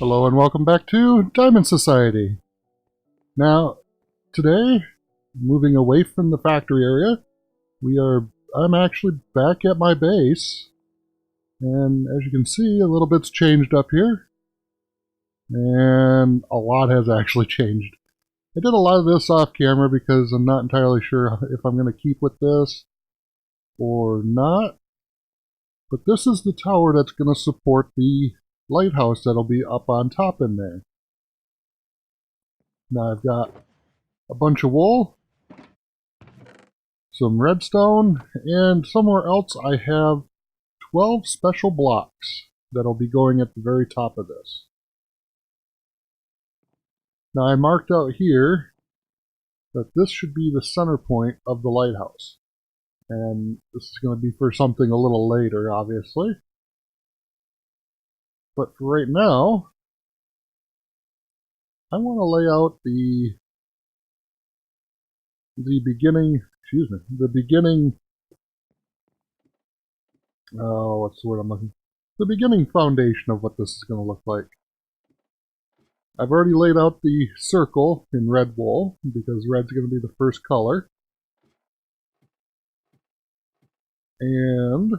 Hello and welcome back to Diamond Society. Now, today, moving away from the factory area, I'm actually back at my base. And as you can see, a little bit's changed up here. And a lot has actually changed. I did a lot of this off camera because I'm not entirely sure if I'm going to keep with this or not. But this is the tower that's going to support the lighthouse that'll be up on top in there. Now I've got a bunch of wool, some redstone, and somewhere else I have 12 special blocks that'll be going at the very top of this. Now I marked out here that this should be the center point of the lighthouse. And this is going to be for something a little later, obviously. But for right now, I want to lay out the beginning, what's the word I'm looking for? The beginning foundation of what this is going to look like. I've already laid out the circle in red wool, because red's going to be the first color. And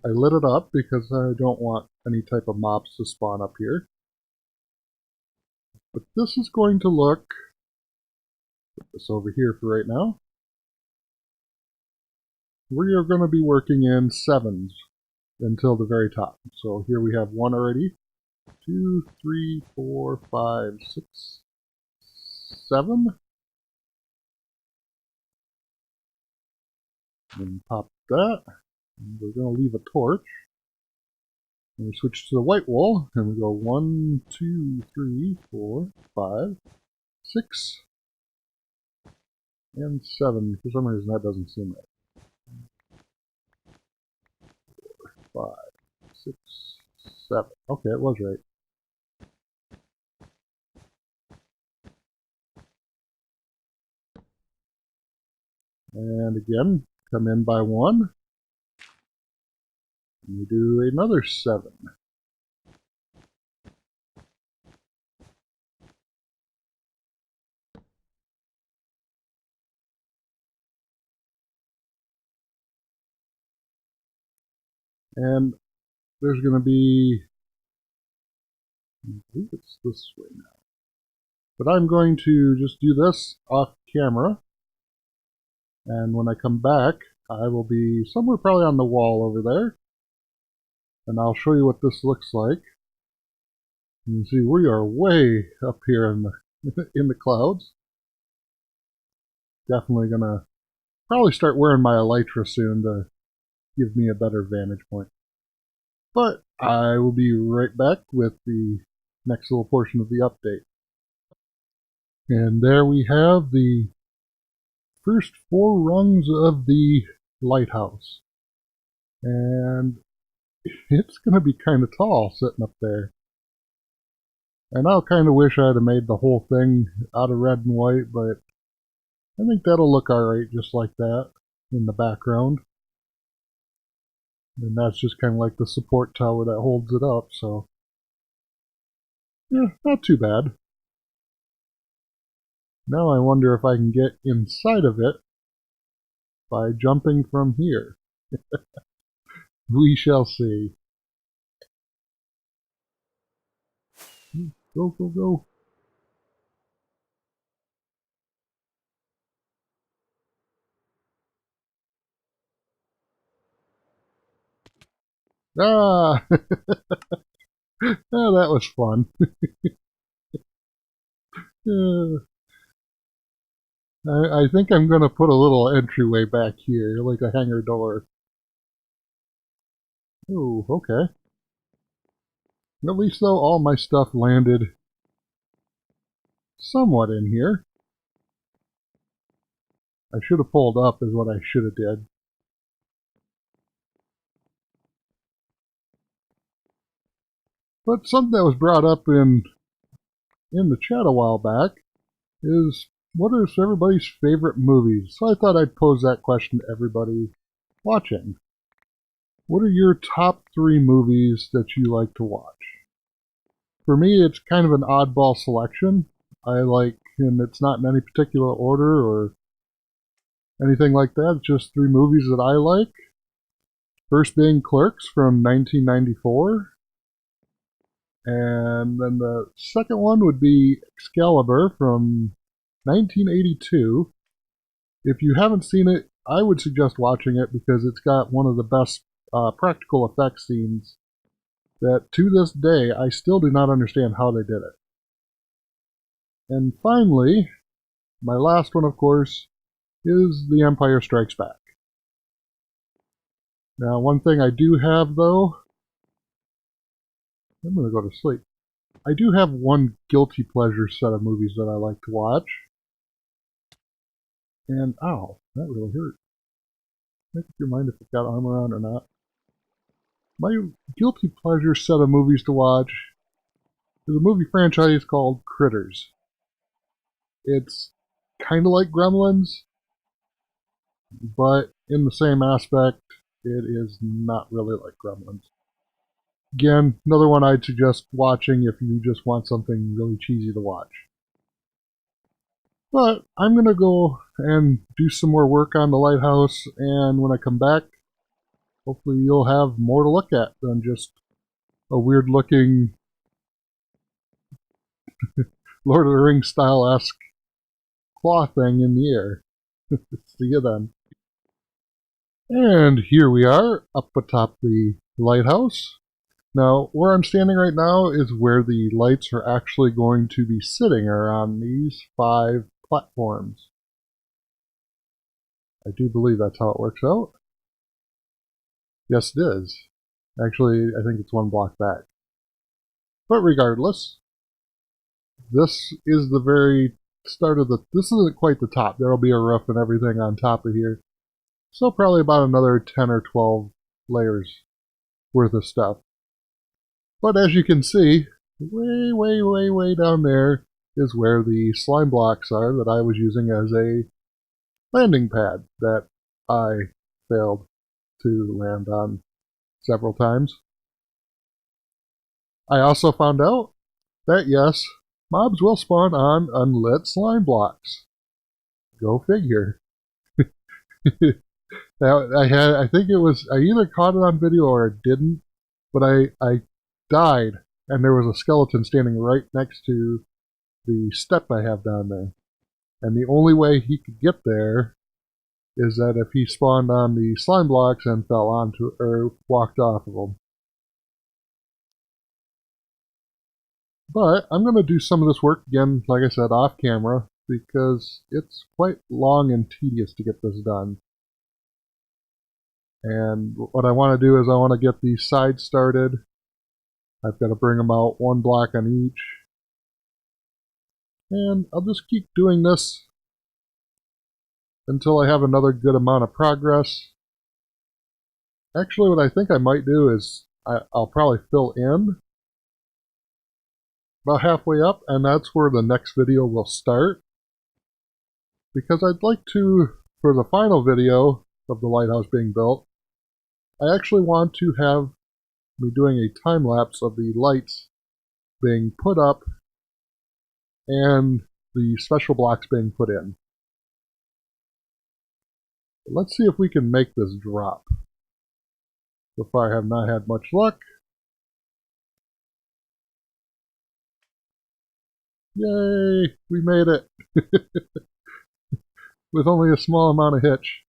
I lit it up because I don't want any type of mobs to spawn up here. But this is going to look, put this over here for right now. We are going to be working in 7s until the very top. So here we have 1 already. 2, 3, 4, 5, 6, 7. And pop that. And we're going to leave a torch. And we switch to the white wool, and we go 1, 2, 3, 4, 5, 6, and 7. For some reason, that doesn't seem right. 4, 5, 6, 7. Okay, it was right. And again, come in by 1. And we do another 7. And there's going to be, I believe it's this way now. But I'm going to just do this off camera. And when I come back, I will be somewhere probably on the wall over there. And I'll show you what this looks like. You can see we are way up here in the clouds. Definitely gonna probably start wearing my elytra soon to give me a better vantage point. But I will be right back with the next little portion of the update. And there we have the first 4 rungs of the lighthouse. And it's going to be kind of tall sitting up there. And I'll kind of wish I'd have made the whole thing out of red and white, but I think that'll look alright just like that in the background. And that's just kind of like the support tower that holds it up, so yeah, not too bad. Now I wonder if I can get inside of it by jumping from here. We shall see. Go, go, go. Ah! Oh, that was fun. I think I'm going to put a little entryway back here, like a hangar door. Oh, okay. At least, though, all my stuff landed somewhat in here. I should have pulled up is what I should have did. But something that was brought up in the chat a while back is, what are everybody's favorite movies? So I thought I'd pose that question to everybody watching. What are your top 3 movies that you like to watch? For me, it's kind of an oddball selection. I like, and it's not in any particular order or anything like that. It's just three movies that I like. First being Clerks from 1994. And then the second one would be Excalibur from 1982. If you haven't seen it, I would suggest watching it because it's got one of the best practical effects scenes that to this day I still do not understand how they did it. And finally, my last one, of course, is The Empire Strikes Back. Now, one thing I do have, though, I'm going to go to sleep. I do have one guilty pleasure set of movies that I like to watch. And, ow, that really hurt. Make up your mind if I've got armor on or not. My guilty pleasure set of movies to watch is a movie franchise called Critters. It's kind of like Gremlins, but in the same aspect, it is not really like Gremlins. Again, another one I'd suggest watching if you just want something really cheesy to watch. But I'm going to go and do some more work on the Lighthouse, and when I come back, hopefully you'll have more to look at than just a weird-looking Lord of the Rings style-esque claw thing in the air. See you then. And here we are, up atop the lighthouse. Now, where I'm standing right now is where the lights are actually going to be sitting, are on these 5 platforms. I do believe that's how it works out. Yes, it is. Actually, I think it's 1 block back. But regardless, this is the very start of this isn't quite the top. There'll be a roof and everything on top of here. So probably about another 10 or 12 layers worth of stuff. But as you can see, way down there is where the slime blocks are that I was using as a landing pad that I failed to land on several times. I also found out that yes, mobs will spawn on unlit slime blocks. Go figure. Now, I think it was, I either caught it on video or I didn't, but I died and there was a skeleton standing right next to the step I have down there. And the only way he could get there is that if he spawned on the slime blocks and fell onto or walked off of them. But I'm going to do some of this work again, like I said, off camera, because it's quite long and tedious to get this done. And what I want to do is I want to get these sides started. I've got to bring them out 1 block on each. And I'll just keep doing this until I have another good amount of progress. Actually, what I think I might do is I'll probably fill in about halfway up, and that's where the next video will start. Because I'd like to, for the final video of the lighthouse being built, I actually want to have me doing a time lapse of the lights being put up and the special blocks being put in. Let's see if we can make this drop. So far I have not had much luck. Yay! We made it! With only a small amount of hitch.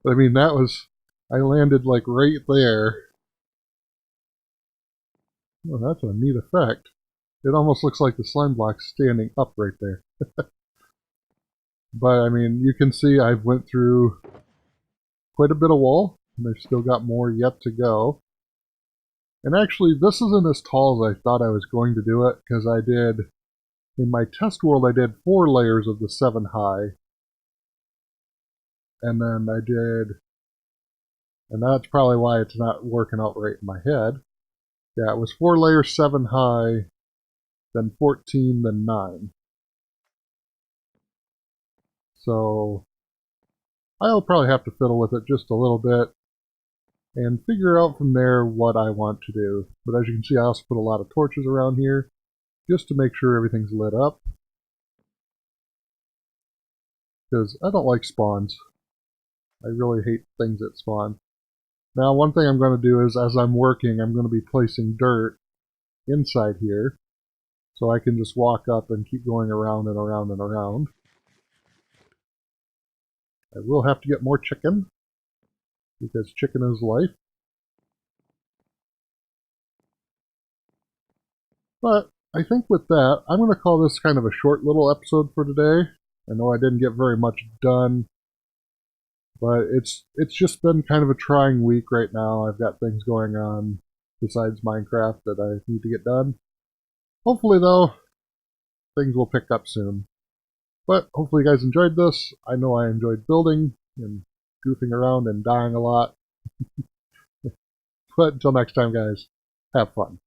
But I mean, that was, I landed like right there. Oh, that's a neat effect. It almost looks like the slime block's standing up right there. But I mean, you can see I've went through quite a bit of wool, and I've still got more yet to go. And actually, this isn't as tall as I thought I was going to do it, because I did, in my test world, I did 4 layers of the 7 high. And then I did, and that's probably why it's not working out right in my head. Yeah, it was 4 layers 7 high, then 14, then 9. So I'll probably have to fiddle with it just a little bit and figure out from there what I want to do. But as you can see, I also put a lot of torches around here just to make sure everything's lit up, because I don't like spawns. I really hate things that spawn. Now, one thing I'm going to do is, as I'm working, I'm going to be placing dirt inside here, so I can just walk up and keep going around and around and around. I will have to get more chicken, because chicken is life. But I think with that, I'm going to call this kind of a short little episode for today. I know I didn't get very much done, but it's just been kind of a trying week right now. I've got things going on besides Minecraft that I need to get done. Hopefully, though, things will pick up soon. But hopefully you guys enjoyed this. I know I enjoyed building and goofing around and dying a lot. But until next time, guys, have fun.